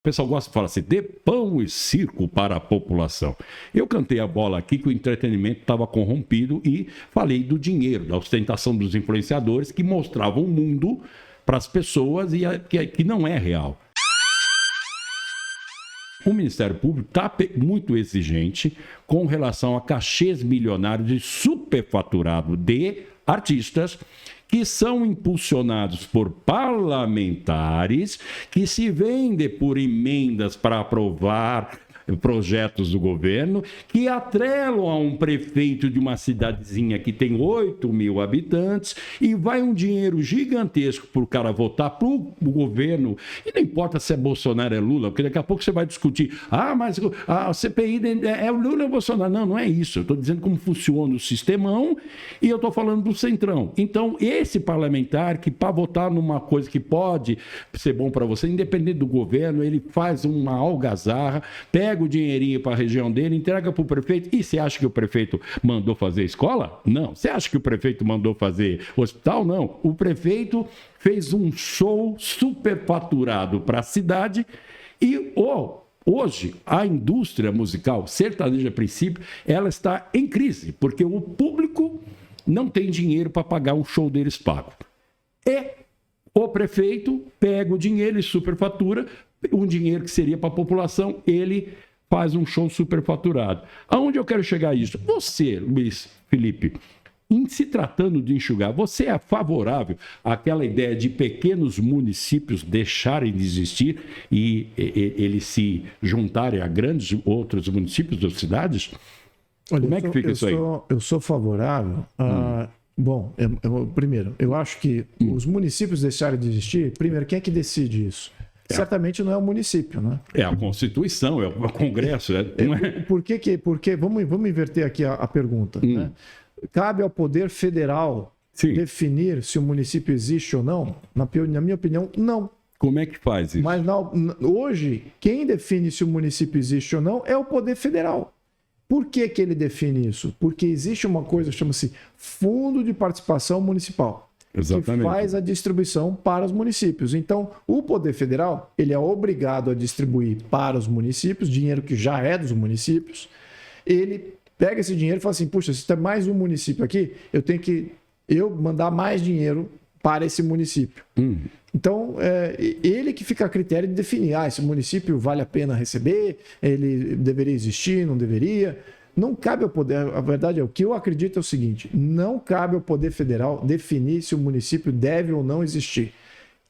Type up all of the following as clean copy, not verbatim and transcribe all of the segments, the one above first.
pessoal gosta de falar assim, dê pão e circo para a população. Eu cantei a bola aqui que o entretenimento estava corrompido e falei do dinheiro, da ostentação dos influenciadores que mostravam o mundo para as pessoas e que não é real. O Ministério Público está muito exigente com relação a cachês milionários e superfaturado de artistas que são impulsionados por parlamentares que se vendem por emendas para aprovar projetos do governo, que atrelam a um prefeito de uma cidadezinha que tem 8 mil habitantes e vai um dinheiro gigantesco para o cara votar para o governo. E não importa se é Bolsonaro ou é Lula, porque daqui a pouco você vai discutir, mas a CPI é o Lula ou Bolsonaro. Não, não é isso. Eu estou dizendo como funciona o sistemão e eu estou falando do Centrão. Então, esse parlamentar que para votar numa coisa que pode ser bom para você, independente do governo, ele faz uma algazarra, pega o dinheirinho para a região dele, entrega para o prefeito. E você acha que o prefeito mandou fazer escola? Não. Você acha que o prefeito mandou fazer hospital? Não. O prefeito fez um show superfaturado para a cidade e hoje a indústria musical sertaneja a princípio, ela está em crise, porque o público não tem dinheiro para pagar um show deles pago. E o prefeito pega o dinheiro e superfatura, um dinheiro que seria para a população, ele faz um show superfaturado. Aonde eu quero chegar a isso? Você, Luiz Felipe, em se tratando de enxugar, você é favorável àquela ideia de pequenos municípios deixarem de existir e eles se juntarem a grandes outros municípios das cidades? Olha, como é que fica isso aí? Eu sou favorável a... Bom, primeiro, eu acho que os municípios deixarem de existir, primeiro, quem é que decide isso? Certamente não é o município, né? É a Constituição, é o Congresso. Porque vamos inverter aqui a pergunta. Né? Cabe ao Poder Federal definir se o município existe ou não? Na minha opinião, não. Como é que faz isso? Mas hoje, quem define se o município existe ou não é o Poder Federal. Por que ele define isso? Porque existe uma coisa que chama-se Fundo de Participação Municipal. Exatamente. Que faz a distribuição para os municípios. Então, o Poder Federal ele é obrigado a distribuir para os municípios, dinheiro que já é dos municípios. Ele pega esse dinheiro e fala assim, puxa, se tem mais um município aqui, eu tenho que mandar mais dinheiro para esse município. Então, ele que fica a critério de definir, esse município vale a pena receber, ele deveria existir, não deveria... Não cabe ao Poder, a verdade é, o que eu acredito é o seguinte, não cabe ao Poder Federal definir se o município deve ou não existir.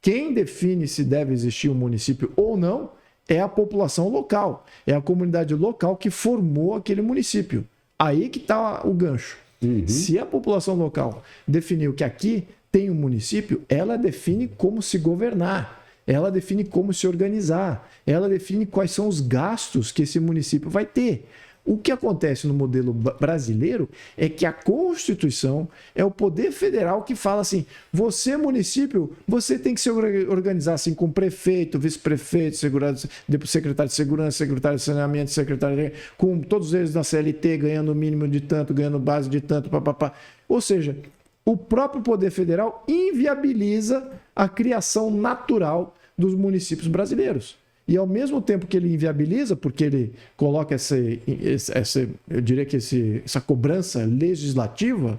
Quem define se deve existir um município ou não é a população local, é a comunidade local que formou aquele município. Aí que está o gancho. Se a população local definiu que aqui tem um município, ela define como se governar, ela define como se organizar, ela define quais são os gastos que esse município vai ter. O que acontece no modelo brasileiro é que a Constituição é o Poder Federal que fala assim, você, município, você tem que se organizar assim com prefeito, vice-prefeito, secretário de segurança, secretário de saneamento, secretário com todos eles na CLT, ganhando o mínimo de tanto, ganhando base de tanto, papapá. Ou seja, o próprio Poder Federal inviabiliza a criação natural dos municípios brasileiros. E ao mesmo tempo que ele inviabiliza, porque ele coloca eu diria que essa cobrança legislativa,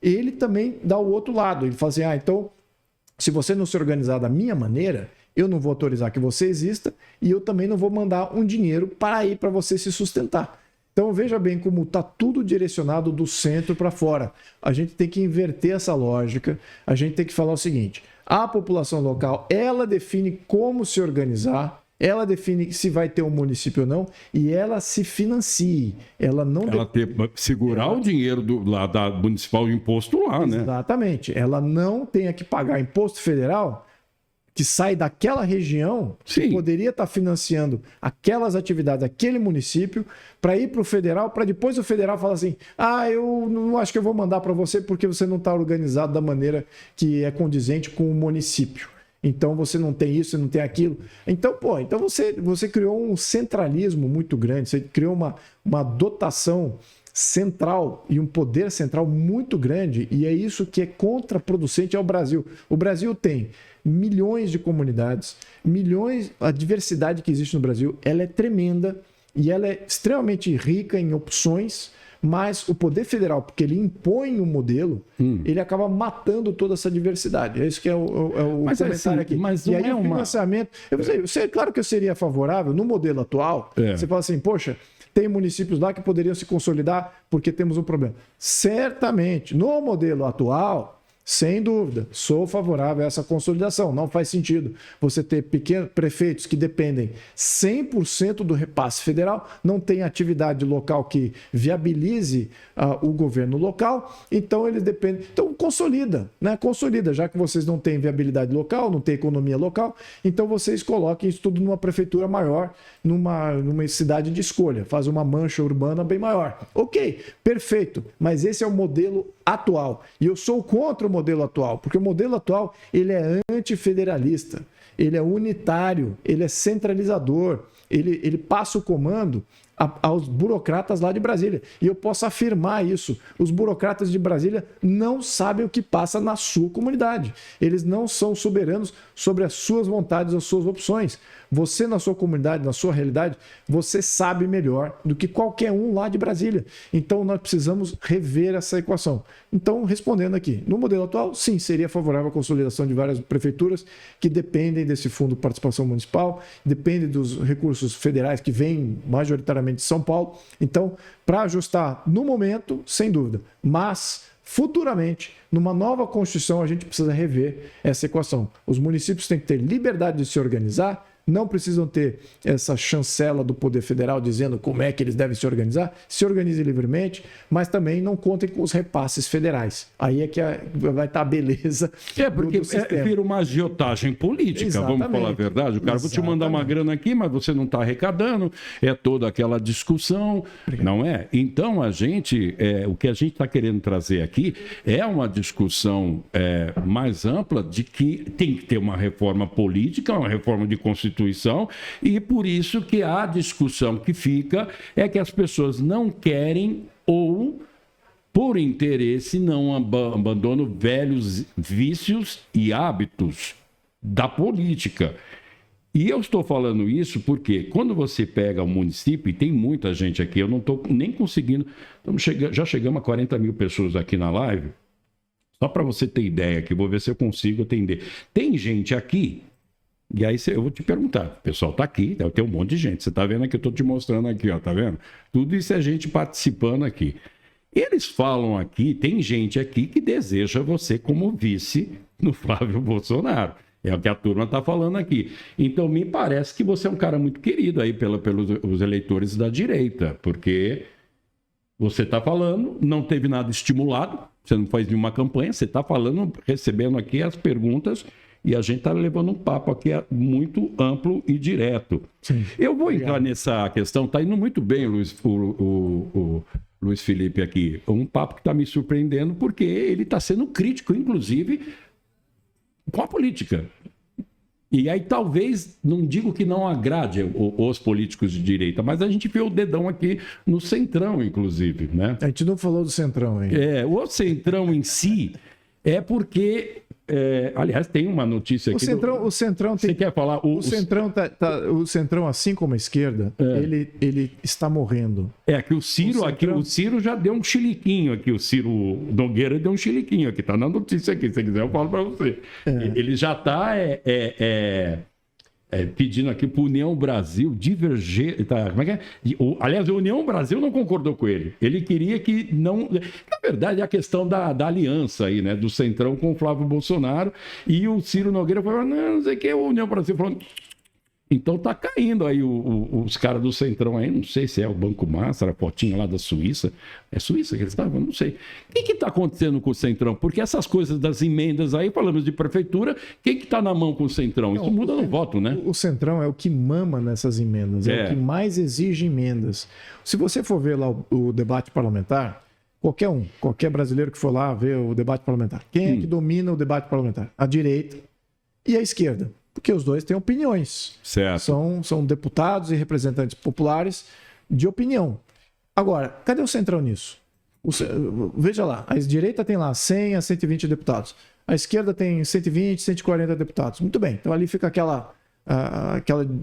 ele também dá o outro lado. Ele fala assim, então, se você não se organizar da minha maneira, eu não vou autorizar que você exista e eu também não vou mandar um dinheiro para você se sustentar. Então veja bem como está tudo direcionado do centro para fora. A gente tem que inverter essa lógica, a gente tem que falar o seguinte, a população local, ela define como se organizar, ela define se vai ter um município ou não e ela se financie. Ela não segurar o dinheiro da municipal de imposto lá, né? Exatamente. Ela não tenha que pagar imposto federal que sai daquela região que poderia estar financiando aquelas atividades, aquele município, para ir para o federal, para depois o federal falar assim, eu não acho que eu vou mandar para você porque você não está organizado da maneira que é condizente com o município. Então você não tem isso, você não tem aquilo. Então, você criou um centralismo muito grande, você criou uma dotação central e um poder central muito grande, e é isso que é contraproducente ao Brasil. O Brasil tem milhões de comunidades, a diversidade que existe no Brasil, ela é tremenda e ela é extremamente rica em opções, mas o poder federal, porque ele impõe um modelo, ele acaba matando toda essa diversidade. É isso que é o comentário assim, aqui. Mas e não aí é o financiamento... Claro que eu seria favorável, no modelo atual, você fala assim, poxa, tem municípios lá que poderiam se consolidar porque temos um problema. Certamente, no modelo atual... Sem dúvida, sou favorável a essa consolidação. Não faz sentido você ter pequenos prefeitos que dependem 100% do repasse federal, não tem atividade local que viabilize o governo local, então eles dependem. Então consolida, né? Consolida, já que vocês não têm viabilidade local, não têm economia local, então vocês coloquem isso tudo numa prefeitura maior, numa cidade de escolha, faz uma mancha urbana bem maior. Ok, perfeito, mas esse é o modelo atual. E eu sou contra o modelo atual, porque o modelo atual ele é antifederalista, ele é unitário, ele é centralizador, ele passa o comando aos burocratas lá de Brasília. E eu posso afirmar isso. Os burocratas de Brasília não sabem o que passa na sua comunidade. Eles não são soberanos sobre as suas vontades, as suas opções. Você, na sua comunidade, na sua realidade, você sabe melhor do que qualquer um lá de Brasília. Então, nós precisamos rever essa equação. Então, respondendo aqui, no modelo atual, sim, seria favorável a consolidação de várias prefeituras que dependem desse fundo de participação municipal, dependem dos recursos federais que vêm majoritariamente de São Paulo. Então, para ajustar no momento, sem dúvida, mas futuramente, numa nova Constituição, a gente precisa rever essa equação. Os municípios têm que ter liberdade de se organizar, não precisam ter essa chancela do Poder Federal dizendo como é que eles devem se organizar, se organizem livremente, mas também não contem com os repasses federais. Aí é que vai estar a beleza porque vira uma agiotagem política, Exatamente. Vamos falar a verdade. O cara, vou te mandar uma grana aqui, mas você não está arrecadando, é toda aquela discussão, não é? Então, o que a gente está querendo trazer aqui é uma discussão mais ampla de que tem que ter uma reforma política, uma reforma de Constituição, e por isso que a discussão que fica é que as pessoas não querem ou, por interesse, não abandonam velhos vícios e hábitos da política. E eu estou falando isso porque quando você pega o município, e tem muita gente aqui, eu não estou nem conseguindo, já chegamos a 40 mil pessoas aqui na live, só para você ter ideia, que vou ver se eu consigo atender. Tem gente aqui. E aí eu vou te perguntar, o pessoal está aqui, tem um monte de gente, você está vendo aqui, eu estou te mostrando aqui, ó, tá vendo? Tudo isso é gente participando aqui. Eles falam aqui, tem gente aqui que deseja você como vice no Flávio Bolsonaro. É o que a turma está falando aqui. Então, me parece que você é um cara muito querido aí pelos eleitores da direita, porque você está falando, não teve nada estimulado, você não faz nenhuma campanha, você está falando, recebendo aqui as perguntas. E a gente está levando um papo aqui muito amplo e direto. Sim. Eu vou entrar nessa questão, está indo muito bem, o Luiz Felipe aqui. Um papo que está me surpreendendo, porque ele está sendo crítico, inclusive, com a política. E aí talvez, não digo que não agrade os políticos de direita, mas a gente vê o dedão aqui no Centrão, inclusive, né? A gente não falou do Centrão ainda. O Centrão em si é porque... aliás, tem uma notícia aqui. O Centrão tem. Você quer falar? O Centrão, assim como a esquerda, ele está morrendo. Que o Ciro já deu um chiliquinho aqui. O Ciro Nogueira deu um chiliquinho aqui. Tá na notícia aqui. Se você quiser, eu falo para você. Ele já está pedindo aqui para a União Brasil diverger. Como é que é? Aliás, a União Brasil não concordou com ele. Ele queria que não. Na verdade, é a questão da aliança aí, né? Do Centrão com o Flávio Bolsonaro. E o Ciro Nogueira falou: não sei o que, a União Brasil falou. Então tá caindo aí os caras do Centrão aí, não sei se é o Banco Master, a fotinha lá da Suíça. É Suíça que eles estavam? Não sei. O que está acontecendo com o Centrão? Porque essas coisas das emendas aí, falamos de prefeitura, quem que está na mão com o Centrão? Isso muda no voto, né? O Centrão é o que mama nessas emendas, é o que mais exige emendas. Se você for ver lá o debate parlamentar, qualquer brasileiro que for lá ver o debate parlamentar, quem é que domina o debate parlamentar? A direita e a esquerda. Porque os dois têm opiniões. Certo. São deputados e representantes populares de opinião. Agora, cadê o Centrão nisso? Veja lá, a direita tem lá 100 a 120 deputados. A esquerda tem 120, 140 deputados. Muito bem. Então ali fica aquela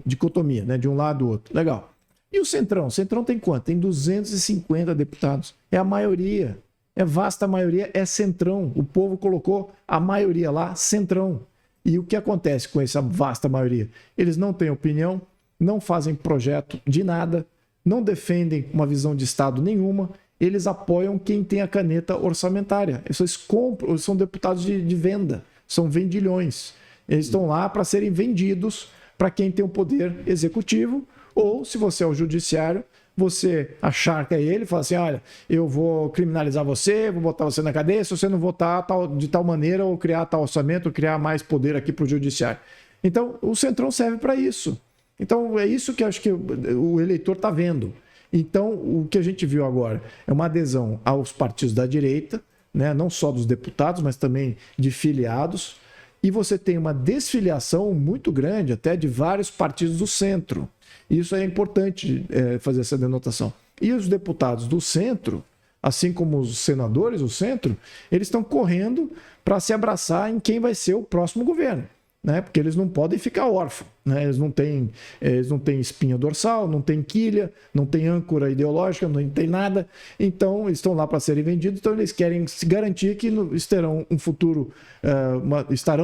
dicotomia, né? De um lado do outro. Legal. E o Centrão? O Centrão tem quanto? Tem 250 deputados. É a maioria. É vasta maioria, é Centrão. O povo colocou a maioria lá, Centrão. E o que acontece com essa vasta maioria? Eles não têm opinião, não fazem projeto de nada, não defendem uma visão de Estado nenhuma, eles apoiam quem tem a caneta orçamentária. Eles compram, são deputados de venda, são vendilhões. Eles estão lá para serem vendidos para quem tem o poder executivo, ou se você é o judiciário, você acharca ele e fala assim, olha, eu vou criminalizar você, vou botar você na cadeia se você não votar de tal maneira ou criar tal orçamento, ou criar mais poder aqui para o judiciário. Então, o Centrão serve para isso. Então, é isso que eu acho que o eleitor está vendo. Então, o que a gente viu agora é uma adesão aos partidos da direita, né? Não só dos deputados, mas também de filiados. E você tem uma desfiliação muito grande até de vários partidos do centro. Isso é importante fazer essa denotação. E os deputados do centro, assim como os senadores do centro, eles estão correndo para se abraçar em quem vai ser o próximo governo, né? Porque eles não podem ficar órfãos, né? Eles não têm espinha dorsal, não têm quilha, não têm âncora ideológica, não tem nada. Então, eles estão lá para serem vendidos, então eles querem se garantir que estarão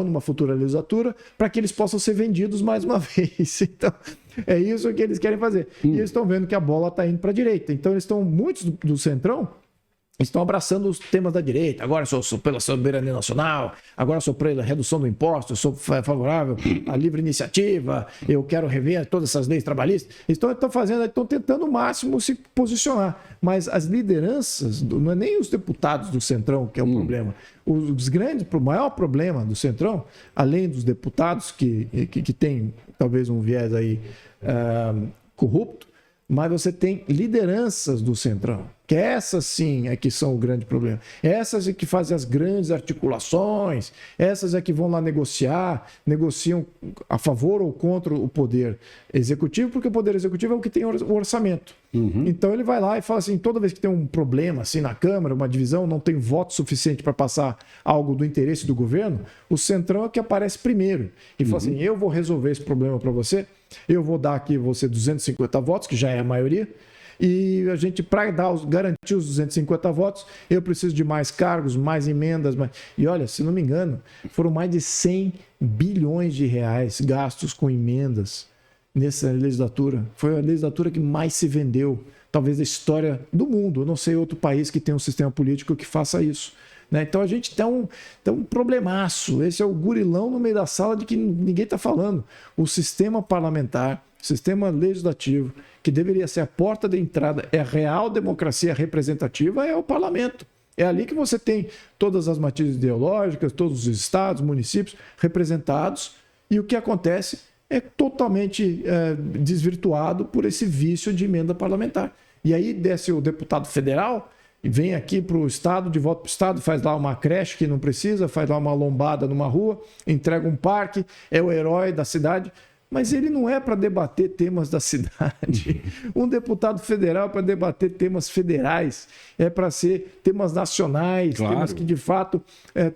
numa futura legislatura para que eles possam ser vendidos mais uma vez. Então, é isso que eles querem fazer. E eles estão vendo que a bola está indo para a direita. Então, muitos do Centrão estão abraçando os temas da direita. Agora sou pela soberania nacional, agora sou pela redução do imposto, eu sou favorável à livre iniciativa, eu quero rever todas essas leis trabalhistas. Estão tentando o máximo se posicionar. Mas as lideranças, não é nem os deputados do Centrão que é o problema. O maior problema do Centrão, além dos deputados que tem talvez um viés aí corrupto, mas você tem lideranças do Centrão, que essas sim é que são o grande problema. Essas é que fazem as grandes articulações, essas é que vão lá negociam a favor ou contra o poder executivo, porque o poder executivo é o que tem o orçamento. Então ele vai lá e fala assim, toda vez que tem um problema assim na Câmara, uma divisão, não tem voto suficiente para passar algo do interesse do governo, o Centrão é que aparece primeiro e fala assim, eu vou resolver esse problema para você, eu vou dar aqui você 250 votos, que já é a maioria, e a gente, para garantir os 250 votos, eu preciso de mais cargos, mais emendas. E olha, se não me engano, foram mais de 100 bilhões de reais gastos com emendas nessa legislatura. Foi a legislatura que mais se vendeu, talvez, da história do mundo. Eu não sei outro país que tenha um sistema político que faça isso. Né? Então a gente tem um problemaço. Esse é o gurilão no meio da sala de que ninguém está falando. O sistema parlamentar, sistema legislativo, que deveria ser a porta de entrada, é a real democracia representativa, é o parlamento. É ali que você tem todas as matizes ideológicas, todos os estados, municípios representados, e o que acontece é totalmente desvirtuado por esse vício de emenda parlamentar. E aí desce o deputado federal e vem aqui para o estado, de volta para o estado, faz lá uma creche que não precisa, faz lá uma lombada numa rua, entrega um parque, é o herói da cidade. Mas ele não é para debater temas da cidade. Um deputado federal é para debater temas federais, é para ser temas nacionais, claro. Temas que de fato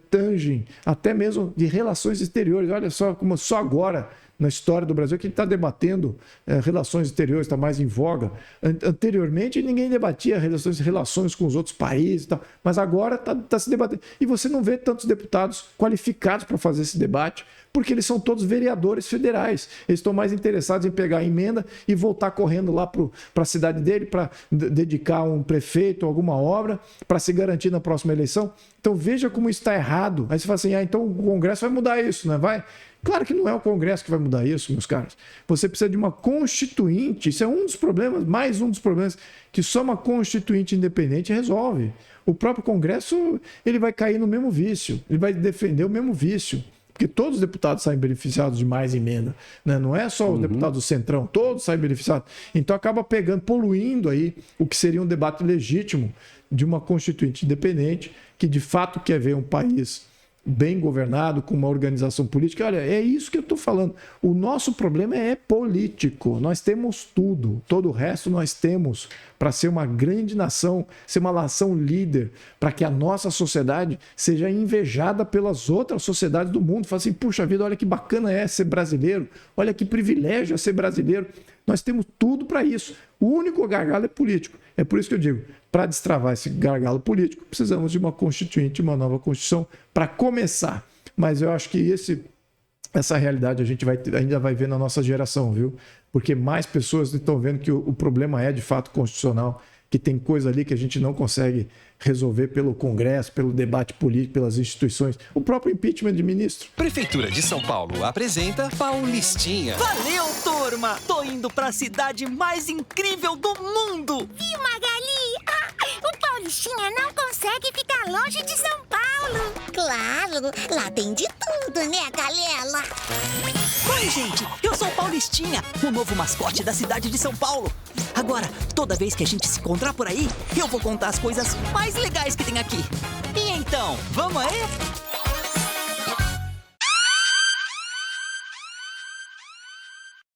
tangem, até mesmo de relações exteriores. Olha só como só agora, na história do Brasil, que a gente está debatendo relações exteriores, está mais em voga. Anteriormente, ninguém debatia relações com os outros países, e tal, mas agora está se debatendo. E você não vê tantos deputados qualificados para fazer esse debate, porque eles são todos vereadores federais. Eles estão mais interessados em pegar a emenda e voltar correndo lá para a cidade dele para dedicar um prefeito, alguma obra, para se garantir na próxima eleição. Então veja como isso está errado. Aí você fala assim, então o Congresso vai mudar isso, não vai? Claro que não é o Congresso que vai mudar isso, meus caros. Você precisa de uma constituinte. Isso é um dos problemas, mais um dos problemas, que só uma constituinte independente resolve. O próprio Congresso ele vai cair no mesmo vício, ele vai defender o mesmo vício. Porque todos os deputados saem beneficiados de mais emenda, né? Não é só os deputados do Centrão, todos saem beneficiados. Então acaba poluindo aí o que seria um debate legítimo de uma constituinte independente que de fato quer ver um país bem governado, com uma organização política. Olha, é isso que eu estou falando. O nosso problema é político. Nós temos tudo. Todo o resto nós temos para ser uma grande nação, ser uma nação líder, para que a nossa sociedade seja invejada pelas outras sociedades do mundo. Fala assim, puxa vida, olha que bacana é ser brasileiro. Olha que privilégio é ser brasileiro. Nós temos tudo para isso. O único gargalo é político. É por isso que eu digo, para destravar esse gargalo político, precisamos de uma constituinte, uma nova Constituição, para começar. Mas eu acho que essa realidade a gente ainda vai ver na nossa geração, viu? Porque mais pessoas estão vendo que o problema é de fato constitucional, que tem coisa ali que a gente não consegue resolver pelo Congresso, pelo debate político, pelas instituições. O próprio impeachment de ministro. Prefeitura de São Paulo apresenta Paulistinha. Valeu, turma! Tô indo pra cidade mais incrível do mundo! Viu, Magali? O Paulistinha não consegue ficar longe de São Paulo. Claro, lá tem de tudo, né, Galela? Oi, gente! Eu sou o Paulistinha, o novo mascote da cidade de São Paulo. Agora, toda vez que a gente se encontrar por aí, eu vou contar as coisas mais legais que tem aqui. E então, vamos aí?